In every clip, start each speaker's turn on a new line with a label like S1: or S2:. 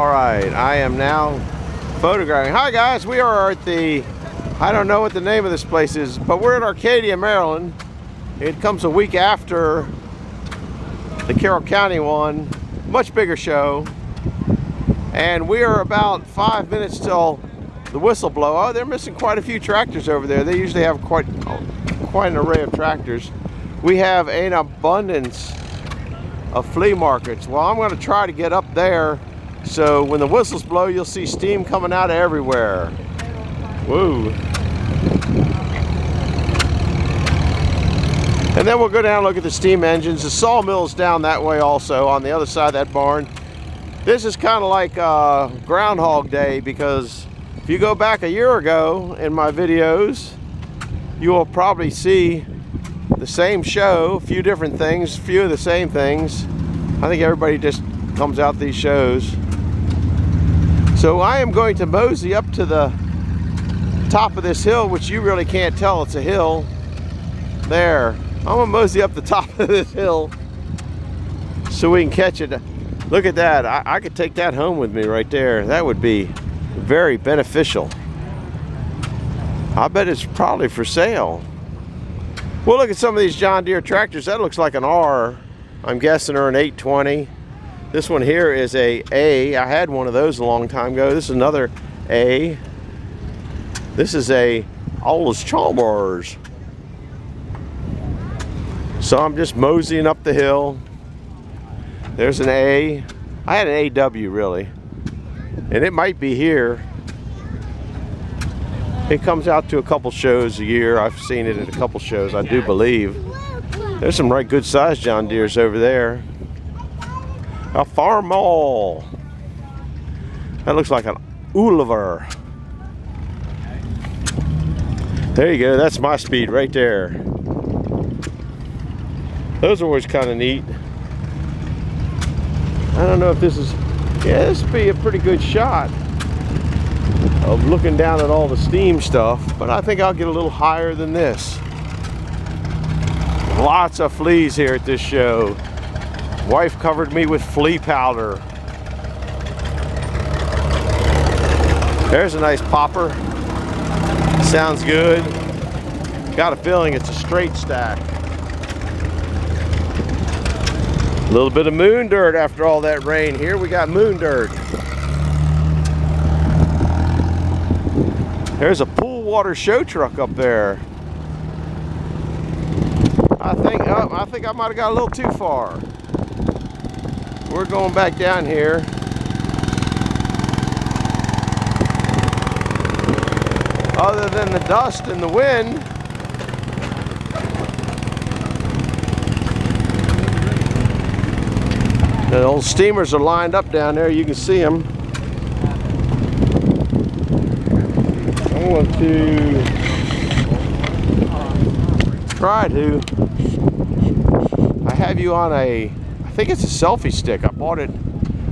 S1: All right, I am now photographing. Hi guys, we are at the, I don't know what the name of this place is, but we're in Arcadia, Maryland. It comes a week after the Carroll County one, much bigger show. And we are about 5 minutes till the whistle blow. Oh, they're missing quite a few tractors over there. They usually have quite an array of tractors. We have an abundance of flea markets. Well, I'm going to try to get up there, so when the whistles blow, you'll see steam coming out of everywhere. Woo. And then we'll go down and look at the steam engines. The sawmill's down that way also, on the other side of that barn. This is kind of like Groundhog Day, because if you go back a year ago in my videos, you will probably see the same show, a few different things, a few of the same things. I think everybody just comes out these shows. So I am going to mosey up to the top of this hill, which you really can't tell it's a hill. There. I'm gonna mosey up the top of this hill so we can catch it. Look at that. I could take that home with me right there. That would be very beneficial. I bet it's probably for sale. We'll look at some of these John Deere tractors. That looks like an R. I'm guessing or an 820. This one here is a A. I had one of those a long time ago. This is another A. This is a Oldest Chalmers. So I'm just moseying up the hill. There's an A. I had an AW really. And it might be here. It comes out to a couple shows a year. I've seen it at a couple shows, I do believe. There's some right good sized John Deeres over there. A farm mall. That looks like an Oliver. There you go, that's my speed right there. Those are always kind of neat. I don't know if this is, yeah, this would be a pretty good shot of looking down at all the steam stuff, but I think I'll get a little higher than this. Lots of fleas here at this show. Wife covered me with flea powder. There's a nice popper. Sounds good. Got a feeling it's a straight stack. A little bit of moon dirt after all that rain. Here we got moon dirt. There's a pool water show truck up there. I think I might have got a little too far. We're going back down here. Other than the dust and the wind, the old steamers are lined up down there. You can see them. I want to try to. I have you on a, I think it's a selfie stick. I bought it,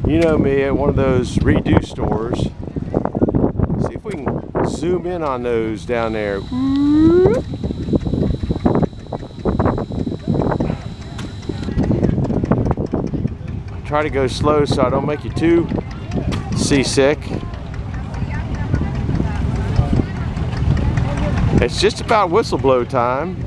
S1: you know me, at one of those redo stores. See if we can zoom in on those down there. Try to go slow so I don't make you too seasick. It's just about whistle blow time.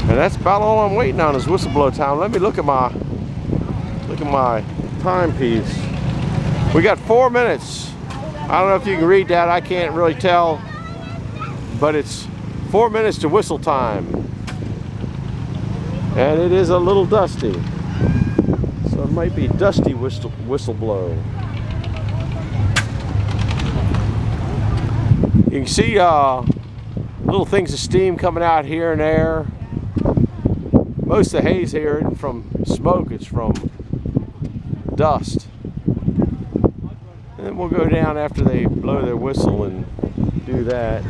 S1: And that's about all I'm waiting on is whistle blow time. Let me look at my timepiece. We got 4 minutes. I don't know if you can read that. I can't really tell, but it's 4 minutes to whistle time, and it is a little dusty, so it might be dusty whistle blow. You can see little things of steam coming out here and there. Most of the haze here isn't from smoke, it's from dust. And then we'll go down after they blow their whistle and do that.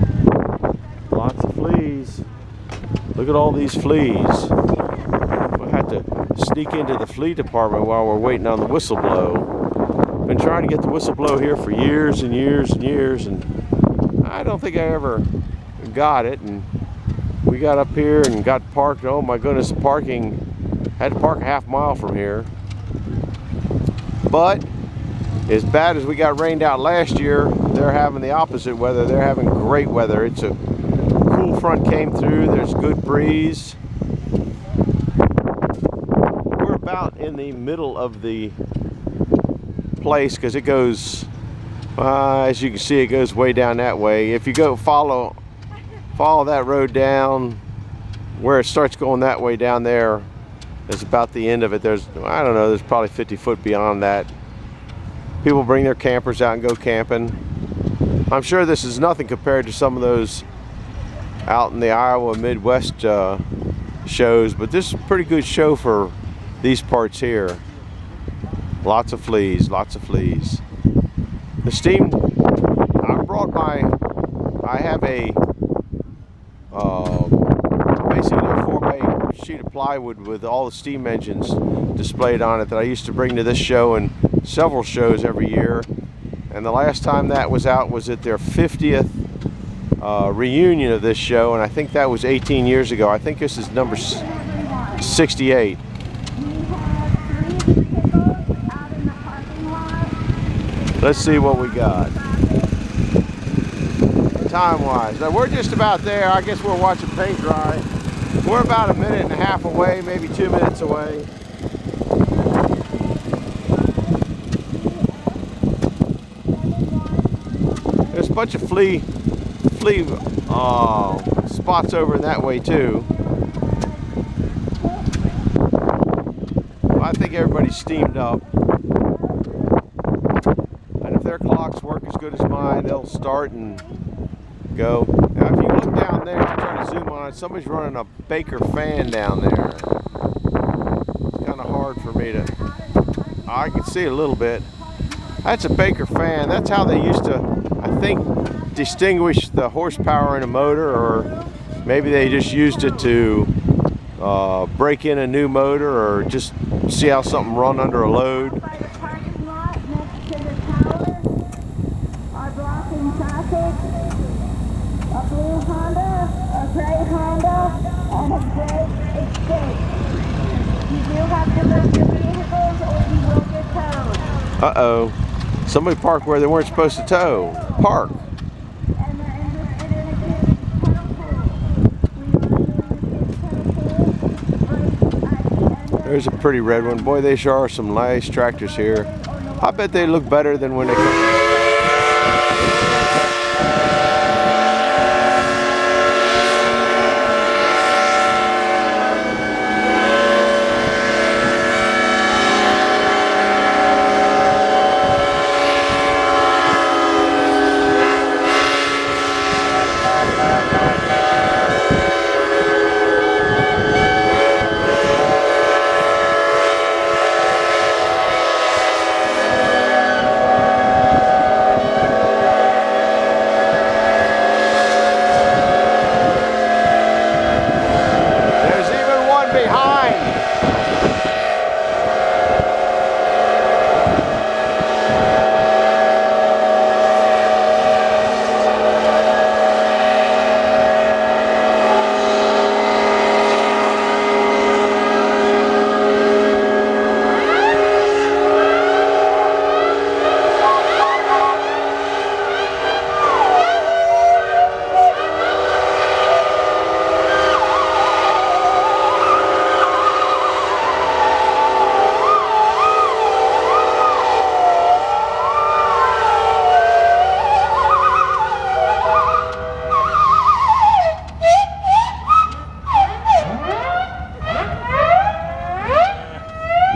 S1: Lots of fleas. Look at all these fleas. We'll have to sneak into the flea department while we're waiting on the whistle blow. Been trying to get the whistle blow here for years and years and years, and I don't think I ever got it. And We got up here and got parked. Oh my goodness, the parking, had to park a half mile from here. But as bad as we got rained out last year, they're having the opposite weather. They're having great weather. It's a cool front came through. There's good breeze. We're about in the middle of the place because it goes, as you can see, it goes way down that way. If you go follow that road down, where it starts going that way down there is about the end of it. There's, I don't know, there's probably 50 foot beyond that. People bring their campers out and go camping. I'm sure this is nothing compared to some of those out in the Iowa Midwest shows, but this is a pretty good show for these parts here. Lots of fleas, lots of fleas. The steam, I have a basically a 4x sheet of plywood with all the steam engines displayed on it that I used to bring to this show and several shows every year. And the last time that was out was at their 50th reunion of this show, and I think that was 18 years ago. I think this is number 68. Let's see what we got. Time-wise, now we're just about there. I guess we're watching paint dry. We're about a minute and a half away, maybe 2 minutes away. There's a bunch of flea spots over in that way too. I think everybody's steamed up. And if their clocks work as good as mine, they'll start and go. Now if you look down there, I'll try to zoom on it. Somebody's running a Baker fan down there. It's kind of hard for me to, I can see it a little bit. That's a Baker fan. That's how they used to, I think, distinguish the horsepower in a motor, or maybe they just used it to break in a new motor or just see how something run under a load.
S2: A blue Honda, a gray Honda, and a gray Escape. You do have to move your vehicles or you will get towed.
S1: Uh-oh. Somebody parked where they weren't supposed to tow. Park.
S2: And they're interested in a kid's pedal pool.
S1: There's a pretty red one. Boy, they sure are some nice tractors here. I bet they look better than when they come.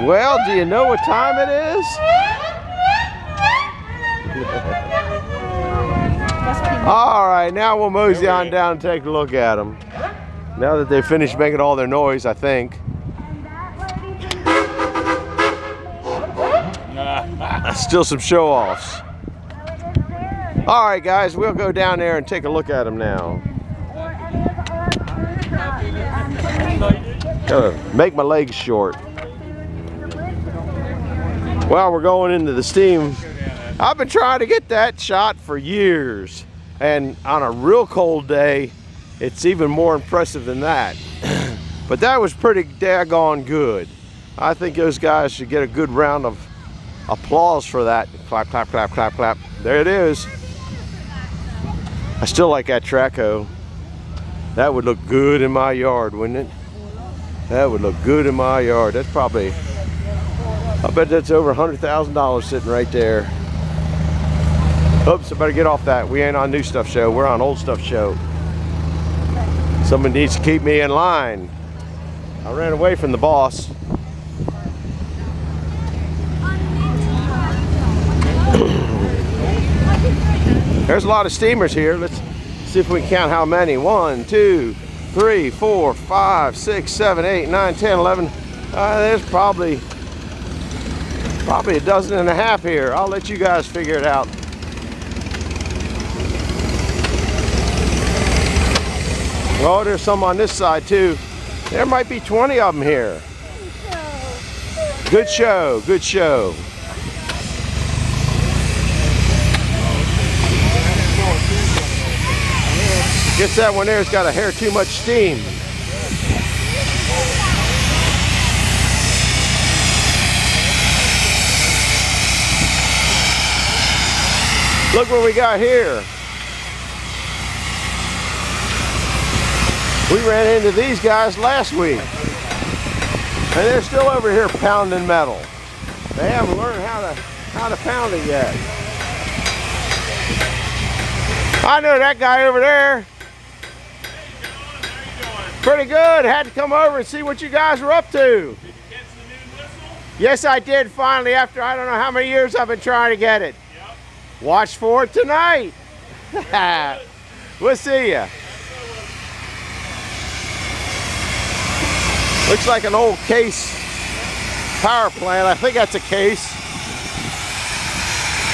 S1: Well, do you know what time it is? All right, now we'll mosey on down and take a look at them. Now that they've finished making all their noise, I think. Still some show-offs. All right, guys, we'll go down there and take a look at them now. Gotta make my legs short. Well, we're going into the steam. I've been trying to get that shot for years, and on a real cold day, it's even more impressive than that. But that was pretty daggone good. I think those guys should get a good round of applause for that. Clap, clap, clap, clap, clap. There it is. I still like that Traco. That would look good in my yard, wouldn't it? That would look good in my yard. That's probably, I bet that's over $100,000 sitting right there. Oops, I better get off that. We ain't on new stuff show. We're on old stuff show. Someone needs to keep me in line. I ran away from the boss. There's a lot of steamers here. Let's see if we can count how many. 1, 2, 3, 4, 5, 6, 7, 8, 9, 10, 11. There's probably a dozen and a half here. I'll let you guys figure it out. Oh, there's some on this side too. There might be 20 of them here. Good show, good show. Guess that one there's got a hair too much steam. Look what we got here. We ran into these guys last week, and they're still over here pounding metal. They haven't learned how to pound it yet. I know that guy over there. Pretty good. Had to come over and see what you guys were up to.
S3: Did you catch the new whistle?
S1: Yes, I did finally, after I don't know how many years I've been trying to get it.
S3: Yep.
S1: Watch for it tonight. We'll see ya. Looks like an old Case power plant. I think that's a Case.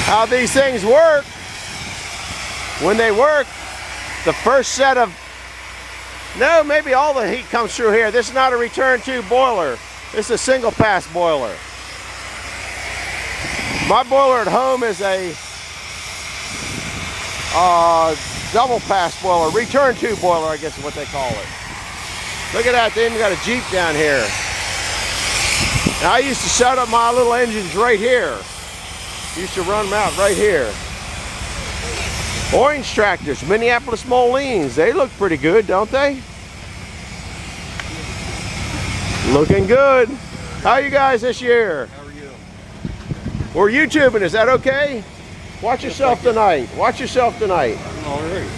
S1: How these things work. When they work, the first set of, no, maybe all the heat comes through here. This is not a return tube boiler. This is a single pass boiler. My boiler at home is a double pass boiler, return tube boiler, I guess is what they call it. Look at that, they even got a Jeep down here. Now I used to set up my little engines right here. Used to run them out right here. Orange tractors, Minneapolis Molines. They look pretty good, don't they? Looking good. How you guys this year?
S3: How are you?
S1: We're YouTubing, is that okay? Watch yourself tonight. Watch yourself tonight.
S3: All right.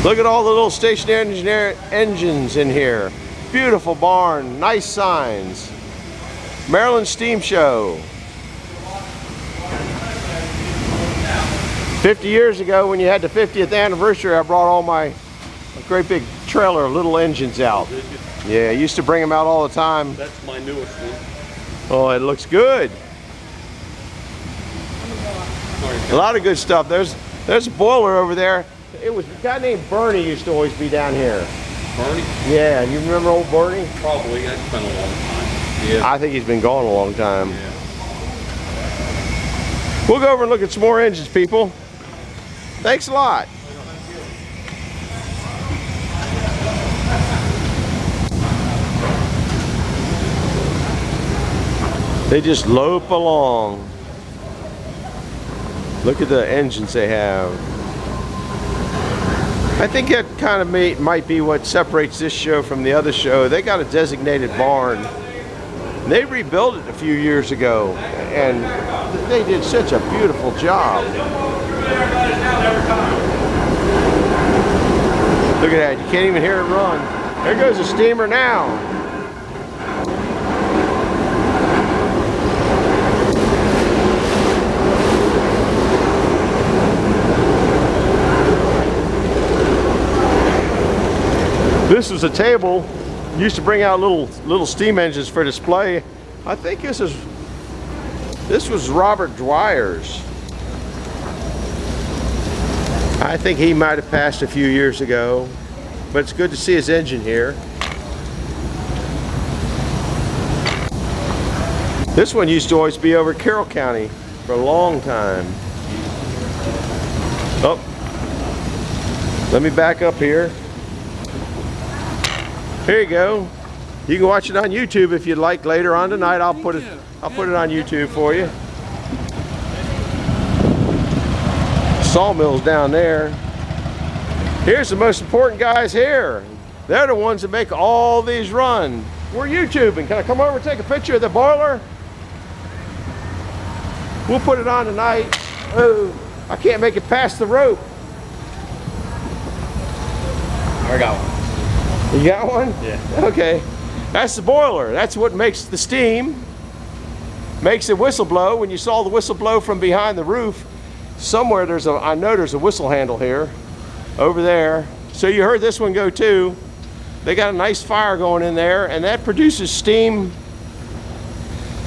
S1: Look at all the little stationary engines in here. Beautiful barn, nice signs. Maryland Steam Show. 50 years ago, when you had the 50th anniversary, I brought all my great big trailer of little engines out. Yeah, I used to bring them out all the time.
S3: That's my newest one.
S1: Oh, it looks good. A lot of good stuff. There's a boiler over there. It was a guy named Bernie used to always be down here.
S3: Bernie?
S1: Yeah, you remember old Bernie?
S3: Probably. That's been a long time. Yeah.
S1: I think he's been gone a long time.
S3: Yeah.
S1: We'll go over and look at some more engines, people. Thanks a lot. They just lope along. Look at the engines they have. I think that kind of might be what separates this show from the other show. They got a designated barn. They rebuilt it a few years ago, and they did such a beautiful job. Look at that, you can't even hear it run. There goes a steamer now. This was a table, used to bring out little steam engines for display. I think this was Robert Dwyer's. I think he might have passed a few years ago, but it's good to see his engine here. This one used to always be over Carroll County for a long time. Oh. Let me back up here. Here you go. You can watch it on YouTube if you'd like later on tonight. I'll put it on YouTube for you. Sawmill's down there. Here's the most important guys here. They're the ones that make all these run. We're YouTubing. Can I come over and take a picture of the boiler? We'll put it on tonight. Oh, I can't make it past the rope.
S3: I got one.
S1: You got one?
S3: Yeah.
S1: Okay. That's the boiler. That's what makes the steam, makes the whistle blow. When you saw the whistle blow from behind the roof, somewhere I know there's a whistle handle here, over there. So you heard this one go too. They got a nice fire going in there, and that produces steam.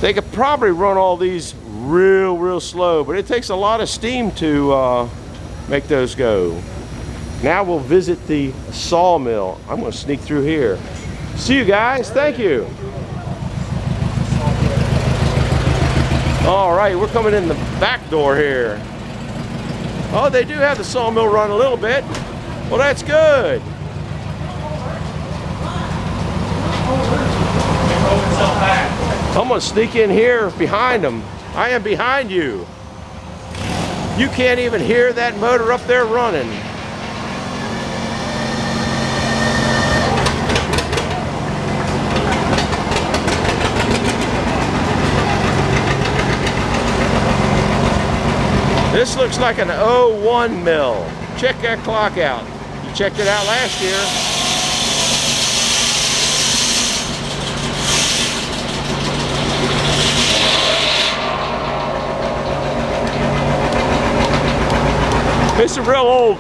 S1: They could probably run all these real slow, but it takes a lot of steam to make those go. Now we'll visit the sawmill. I'm going to sneak through here. See you guys. Thank you. All right, we're coming in the back door here. Oh, they do have the sawmill run a little bit. Well, that's good. I'm going to sneak in here behind them. I am behind you. You can't even hear that motor up there running. This looks like an 01 mill. Check that clock out. You checked it out last year. It's a real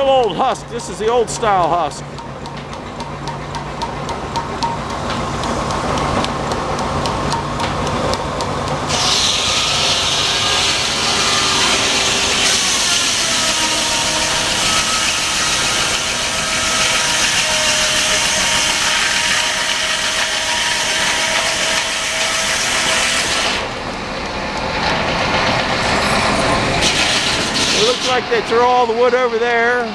S1: old husk. This is the old style husk. Like they throw all the wood over there.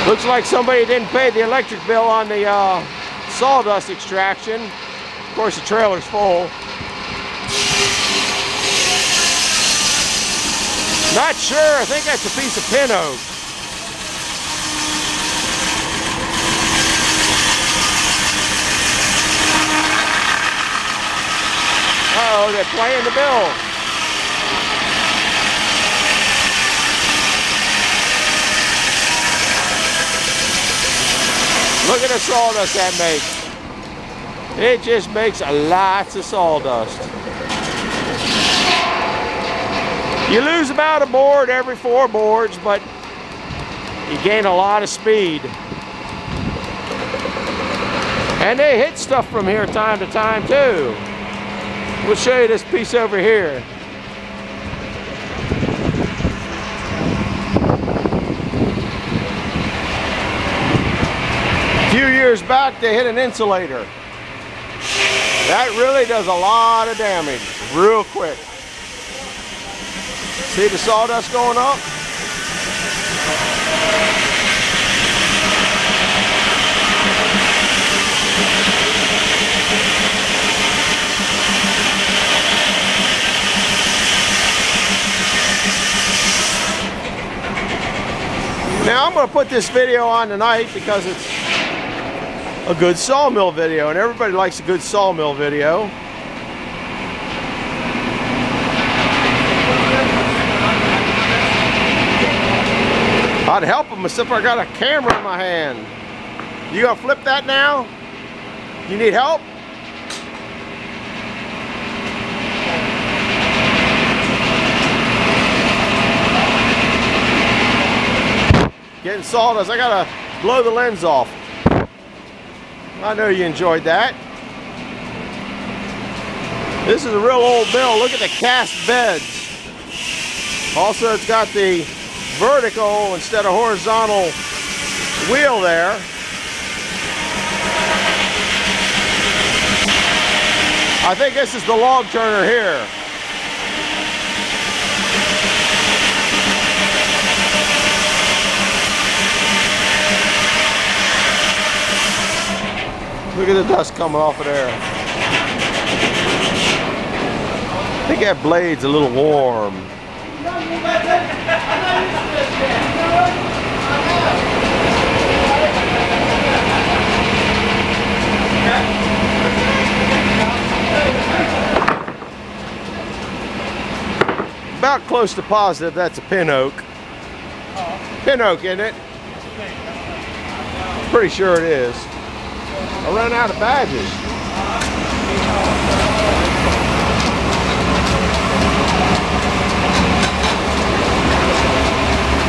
S1: Looks like somebody didn't pay the electric bill on the sawdust extraction. Of course, the trailer's full. Not sure. I think that's a piece of pin oak. Uh-oh, they're playing the bill. Look at the sawdust that makes. It just makes lots of sawdust. You lose about a board every 4 boards, but you gain a lot of speed. And they hit stuff from here time to time too. We'll show you this piece over here. A few years back, they hit an insulator. That really does a lot of damage real quick. See the sawdust going up? Now I'm going to put this video on tonight because it's a good sawmill video, and everybody likes a good sawmill video. I'd help them except I got a camera in my hand. You gonna flip that now? You need help? Getting sawdust. I gotta blow the lens off. I know you enjoyed that. This is a real old mill. Look at the cast beds. Also, it's got the vertical instead of horizontal wheel there. I think this is the log turner here. Look at the dust coming off of there. I think that blade's a little warm. About close to positive that's a pin oak. Pin oak, isn't it? Pretty sure it is. I ran out of badges.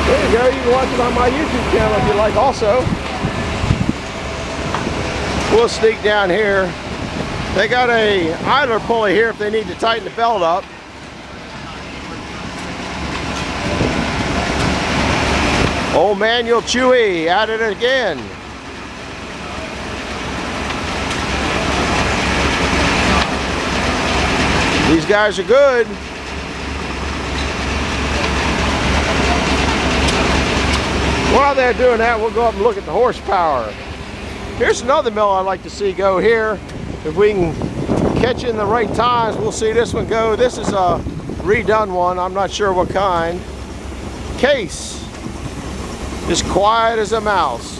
S1: There you go. You can watch it on my YouTube channel if you like also. We'll sneak down here. They got a idler pulley here if they need to tighten the belt up. Old Manual Chewy at it again. These guys are good. While they're doing that, we'll go up and look at the horsepower. Here's another mill I'd like to see go here. If we can catch it in the right times, we'll see this one go. This is a redone one. I'm not sure what kind. Case. Just quiet as a mouse.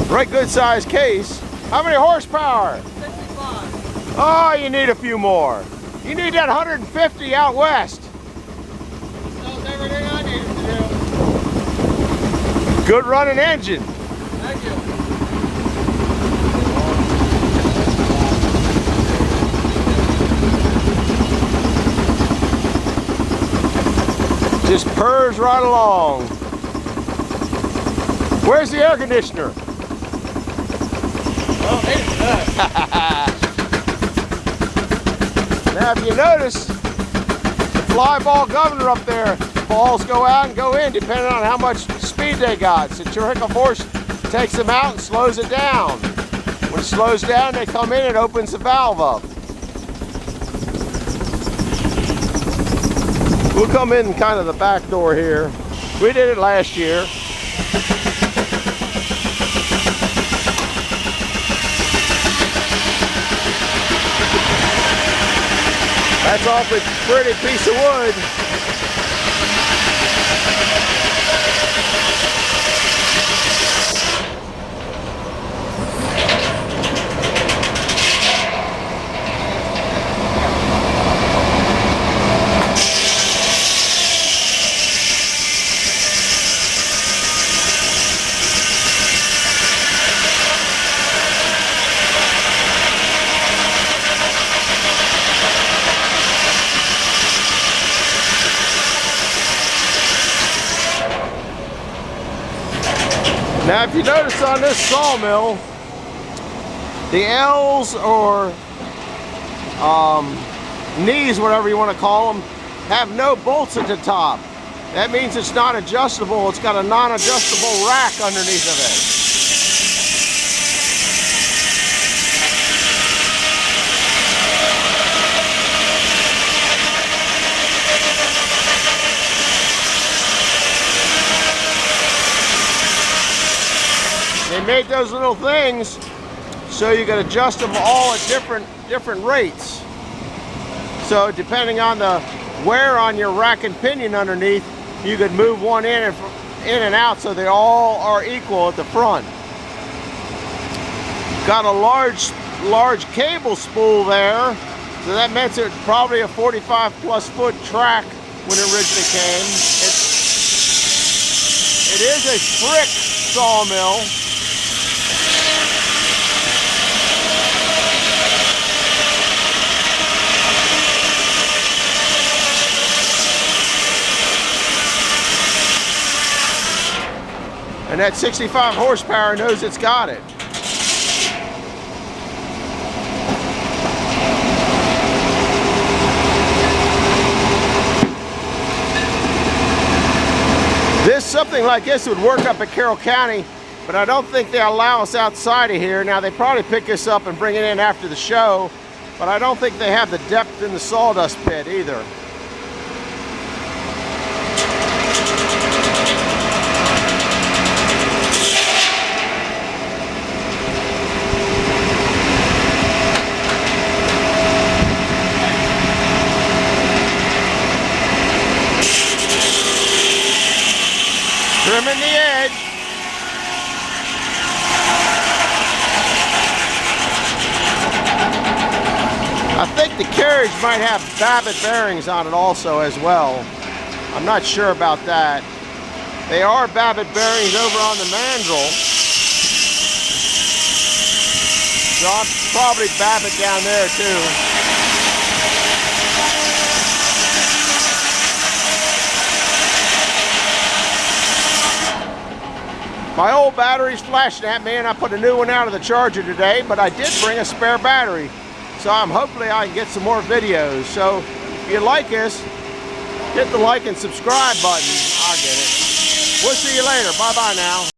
S1: Right good sized case. How many horsepower? 65. Oh, you need a few more. You need that 150 out west.
S3: That's everything I needed to do.
S1: Good running engine.
S3: Thank you.
S1: Just purrs right along. Where's the air conditioner?
S3: Oh, it's done.
S1: Now, if you notice, the fly ball governor up there, balls go out and go in depending on how much speed they got. So Churchill force takes them out and slows it down. When it slows down, they come in and opens the valve up. We'll come in kind of the back door here. We did it last year. That's an awfully pretty piece of wood. Now, if you notice on this sawmill, the L's or knees, whatever you want to call them, have no bolts at the top. That means it's not adjustable. It's got a non-adjustable rack underneath of it. They made those little things so you can adjust them all at different rates. So depending on the wear on your rack and pinion underneath, you could move one in and out so they all are equal at the front. Got a large cable spool there, so that meant it's probably a 45+ foot track when it originally came. It is a brick sawmill. And that 65 horsepower knows it's got it. Something like this would work up at Carroll County, but I don't think they allow us outside of here. Now, they probably pick us up and bring it in after the show, but I don't think they have the depth in the sawdust pit either. Trimming the edge. I think the carriage might have Babbitt bearings on it also as well. I'm not sure about that. They are Babbitt bearings over on the mandrel. So I'm probably Babbitt down there too. My old battery's flashing at me and I put a new one out of the charger today, but I did bring a spare battery. So hopefully I can get some more videos. So if you like us, hit the like and subscribe button. I'll get it. We'll see you later. Bye-bye now.